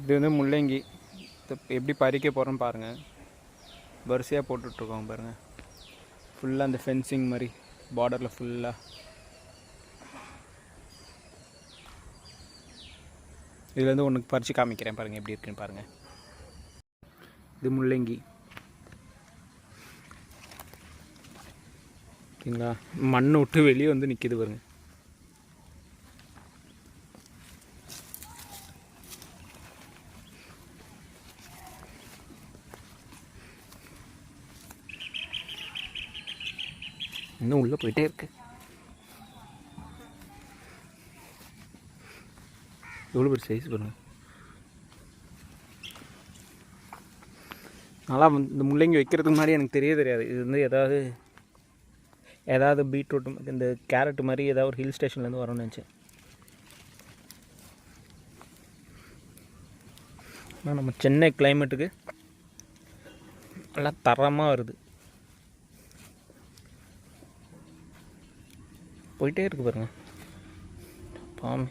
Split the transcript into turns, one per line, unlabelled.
இது வந்து முள்ளங்கி. எப்படி பறிக்க போகிறோன்னு பாருங்கள். வரிசையாக போட்டுட்ருக்கோம் பாருங்கள். ஃபுல்லாக அந்த ஃபென்சிங் மாதிரி பார்டரில் ஃபுல்லாக. இதுலேருந்து ஒன்று பறித்து காமிக்கிறேன் பாருங்கள் எப்படி இருக்குன்னு பாருங்கள். இது முள்ளங்கி ஓகேங்களா. மண்ணை விட்டு வெளியே வந்து நிற்கிது பாருங்க. இன்னும் உள்ளே போயிட்டே இருக்கு. எவ்வளோ பெரிய சைஸ் பாருங்க. நல்லா இந்த முள்ளங்கி வைக்கிறதுக்கு முன்னாடி எனக்கு தெரியாது. இது வந்து ஏதாவது பீட்ரூட் இந்த கேரட் மாதிரி ஏதாவது ஒரு ஹில் ஸ்டேஷன்லேருந்து வரும்னு நினச்சேன். ஆனால் நம்ம சென்னை கிளைமேட்டுக்கு நல்லா தரமாக வருது. போயிட்டே இருக்கு பாருங்கள் பாம்பு.